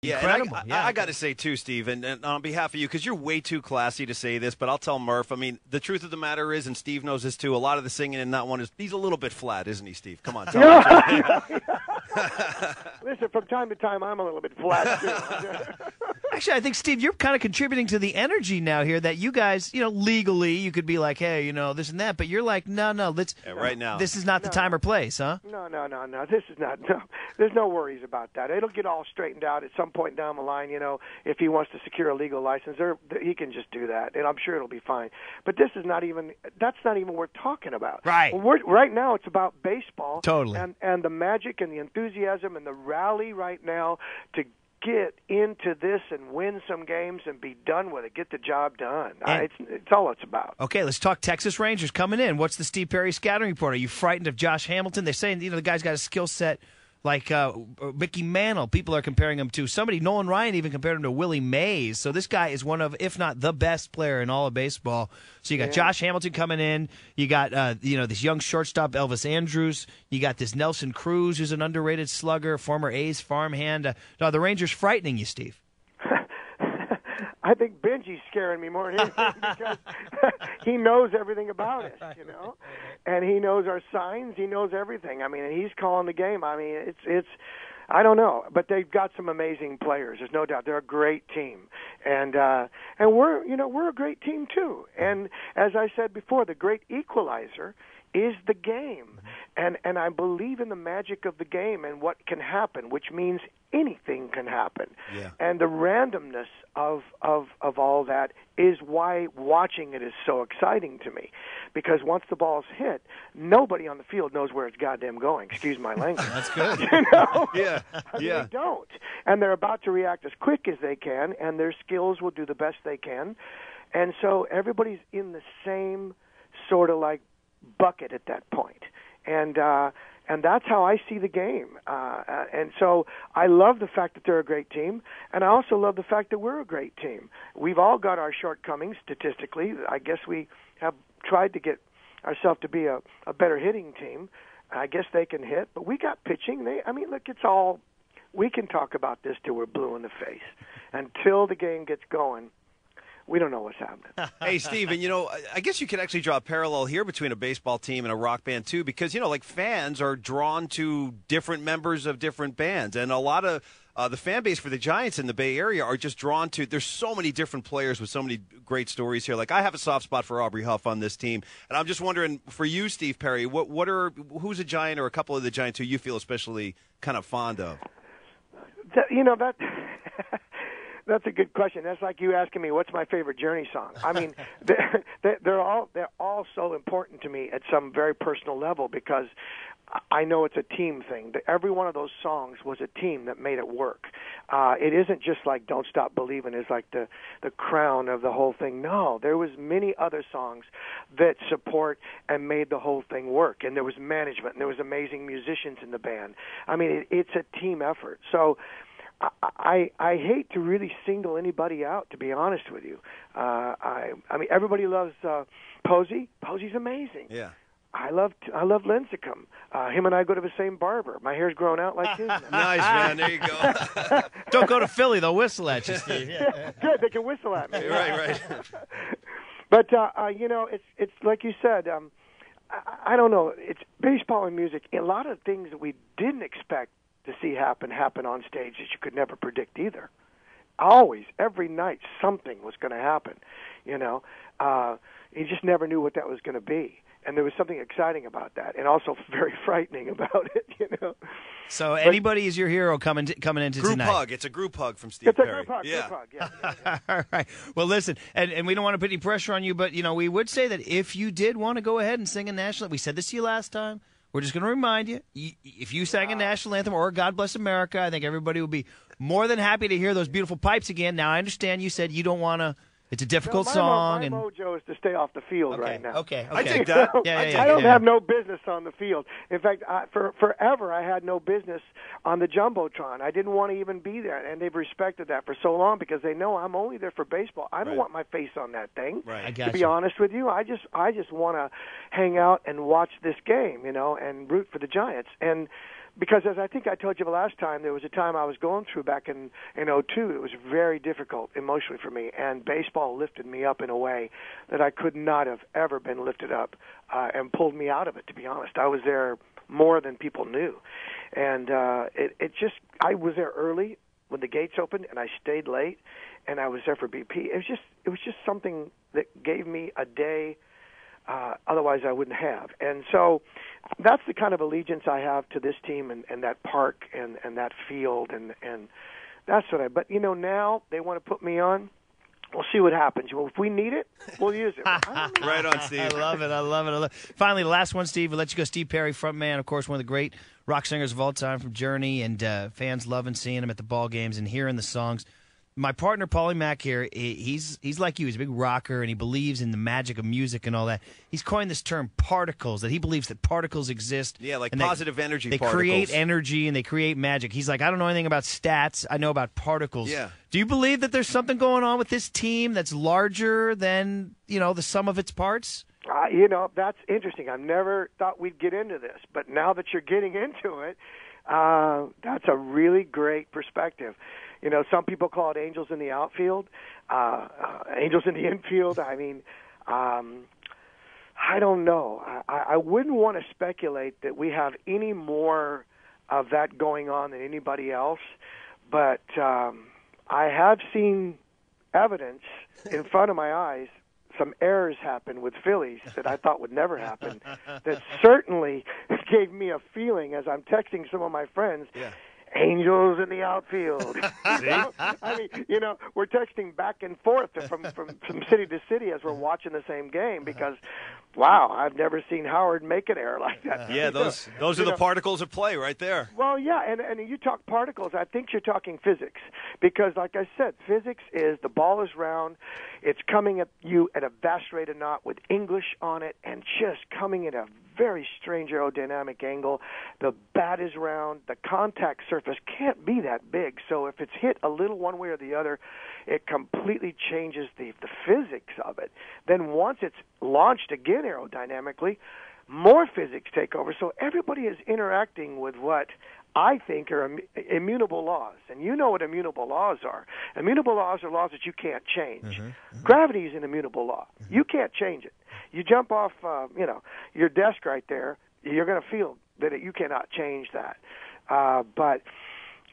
Yeah, Incredible. and I got to say, too, Steve, and on behalf of you, because you're way too classy to say this, but I'll tell Murph, I mean, the truth of the matter is, and Steve knows this, too, a lot of the singing in that one is, he's a little bit flat, isn't he, Steve? Come on, tell him. Listen, from time to time, I'm a little bit flat, too. Actually, I think, Steve, you're kind of contributing to the energy now here that you guys, legally, you could be like, hey, this and that, but you're like, no, let's. Yeah, right now. This is not the time or place, huh? No. This is not. No, there's no worries about that. It'll get all straightened out at some point down the line. If he wants to secure a legal license, he can just do that, and I'm sure it'll be fine. But this is not even. That's not even worth talking about. Right. Right now, it's about baseball. Totally. And the magic and the enthusiasm and the rally right now to get into this and win some games and be done with it. Get the job done. It's all it's about. Okay, let's talk Texas Rangers coming in. What's the Steve Perry scouting report? Are you frightened of Josh Hamilton? They're saying the guy's got a skill set like Mickey Mantle. People are comparing him to somebody. Nolan Ryan even compared him to Willie Mays. So this guy is one of, if not the best player in all of baseball. So you got Josh Hamilton coming in. You got this young shortstop Elvis Andrus. You got this Nelson Cruz, who's an underrated slugger, former A's farmhand. Are the Rangers frightening you, Steve? I think Benji's scaring me more than anything because he knows everything about us, and he knows our signs. He knows everything. I mean, and he's calling the game. I mean, it's I don't know, but they've got some amazing players. There's no doubt. They're a great team, and we're a great team too. And as I said before, the great equalizer is the game, and I believe in the magic of the game and what can happen, which means anything can happen. Yeah. And the randomness of all that is why watching it is so exciting to me, because once the ball's hit, nobody on the field knows where it's goddamn going. Excuse my language. That's good. Yeah. They don't, and they're about to react as quick as they can, and their skills will do the best they can, and so everybody's in the same sort of like bucket at that point. And that's how I see the game. And so I love the fact that they're a great team, and I also love the fact that we're a great team. We've all got our shortcomings statistically. I guess we have tried to get ourselves to be a better hitting team. I guess they can hit, but we got pitching. Look, it's all, we can talk about this till we're blue in the face. Until the game gets going, we don't know what's happening. Hey, Steve, and I guess you could actually draw a parallel here between a baseball team and a rock band, too, because, fans are drawn to different members of different bands. And a lot of the fan base for the Giants in the Bay Area are just drawn to, there's so many different players with so many great stories here. Like, I have a soft spot for Aubrey Huff on this team. And I'm just wondering, for you, Steve Perry, who's a Giant or a couple of the Giants who you feel especially kind of fond of? That's a good question. That's like you asking me, what's my favorite Journey song? I mean, they're all so important to me at some very personal level, because I know it's a team thing. Every one of those songs was a team that made it work. It isn't just like Don't Stop Believin' is like the crown of the whole thing. No, there was many other songs that support and made the whole thing work. And there was management, and there was amazing musicians in the band. I mean, it's a team effort. So I hate to really single anybody out, to be honest with you. I mean, everybody loves Posey. Posey's amazing. Yeah. I love Lincecum. Him and I go to the same barber. My hair's grown out like his. Nice, man. There you go. Don't go to Philly. They'll whistle at you, Steve. Yeah. Good. They can whistle at me. Right. But, it's like you said, I don't know. It's baseball and music. A lot of things that we didn't expect to see happen on stage that you could never predict either. Always, every night, something was going to happen. You just never knew what that was going to be. And there was something exciting about that, and also very frightening about it, So anybody is your hero coming into tonight. Group hug. It's a group hug from Steve Perry. It's a group hug, yeah. All right. Well, listen, and we don't want to put any pressure on you, but, we would say that if you did want to go ahead and sing a national, we said this to you last time, we're just going to remind you, if you sang a national anthem or God Bless America, I think everybody would be more than happy to hear those beautiful pipes again. Now, I understand you said you don't want to. It's a difficult song. My mojo is to stay off the field right now. Okay. I take that. I don't have no business on the field. In fact, forever I had no business on the Jumbotron. I didn't want to even be there, and they've respected that for so long because they know I'm only there for baseball. I don't want my face on that thing. Right. To be honest with you, I just want to hang out and watch this game, and root for the Giants. And because as I think I told you the last time, there was a time I was going through back in '02. It was very difficult emotionally for me, and baseball lifted me up in a way that I could not have ever been lifted up, and pulled me out of it. To be honest, I was there more than people knew, and I was there early when the gates opened, and I stayed late, and I was there for BP. It was just something that gave me a day otherwise I wouldn't have. And so that's the kind of allegiance I have to this team and that park and that field, and that's what but now they want to put me on. We'll see what happens. Well, if we need it, we'll use it. Right on, Steve. I love it. Finally, the last one, Steve. We'll let you go. Steve Perry, frontman, of course, one of the great rock singers of all time from Journey, and fans loving seeing him at the ball games and hearing the songs. My partner, Paulie Mack here, he's like you. He's a big rocker, and he believes in the magic of music and all that. He's coined this term particles, that he believes that particles exist. Yeah, like positive energy they particles. They create energy, and they create magic. He's like, I don't know anything about stats. I know about particles. Yeah. Do you believe that there's something going on with this team that's larger than, the sum of its parts? That's interesting. I've never thought we'd get into this, but now that you're getting into it, that's a really great perspective. Some people call it angels in the outfield, angels in the infield. I mean, I don't know. I wouldn't want to speculate that we have any more of that going on than anybody else, but I have seen evidence in front of my eyes. Some errors happen with Phillies that I thought would never happen. That certainly gave me a feeling as I'm texting some of my friends. Yeah. Angels in the outfield. I mean, we're texting back and forth from city to city as we're watching the same game because, wow, I've never seen Howard make an error like that. Yeah, those are the particles at play right there. Well, yeah, and you talk particles, I think you're talking physics because, like I said, physics is the ball is round, it's coming at you at a vast rate of knot with English on it and just coming at a very strange aerodynamic angle. The bat is round. The contact surface can't be that big. So if it's hit a little one way or the other, it completely changes the physics of it. Then once it's launched again aerodynamically, more physics take over. So everybody is interacting with what I think are immutable laws. And you know what immutable laws are. Immutable laws are laws that you can't change. Mm-hmm. Gravity is an immutable law. Mm-hmm. You can't change it. You jump off, your desk right there, you're going to feel that you cannot change that. But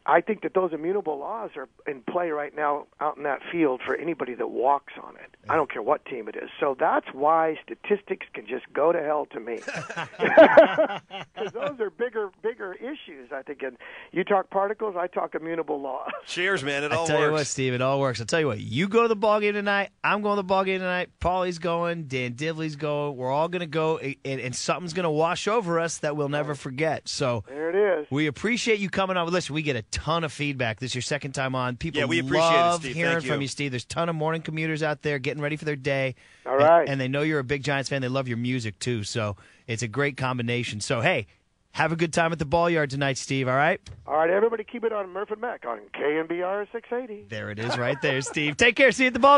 I think that those immutable laws are in play right now out in that field for anybody that walks on it. I don't care what team it is. So that's why statistics can just go to hell to me. Because those are bigger issues, I think. And you talk particles, I talk immutable laws. Cheers, man. It all works. I tell you what, Steve, it all works. I'll tell you what, you go to the ball game tonight, I'm going to the ball game tonight, Paulie's going, Dan Divley's going. We're all going to go, and something's going to wash over us that we'll never forget. So there it is. We appreciate you coming on. Listen, we get a ton of feedback. This is your second time on. People we appreciate love it, Steve. hearing Thank you. from you, Steve. There's a ton of morning commuters out there getting ready for their day. All right. And they know you're a big Giants fan. They love your music, too. So it's a great combination. So, hey, have a good time at the ball yard tonight, Steve, all right? All right, everybody keep it on Murph and Mac on KNBR 680. There it is right there, Steve. Take care. See you at the ball game.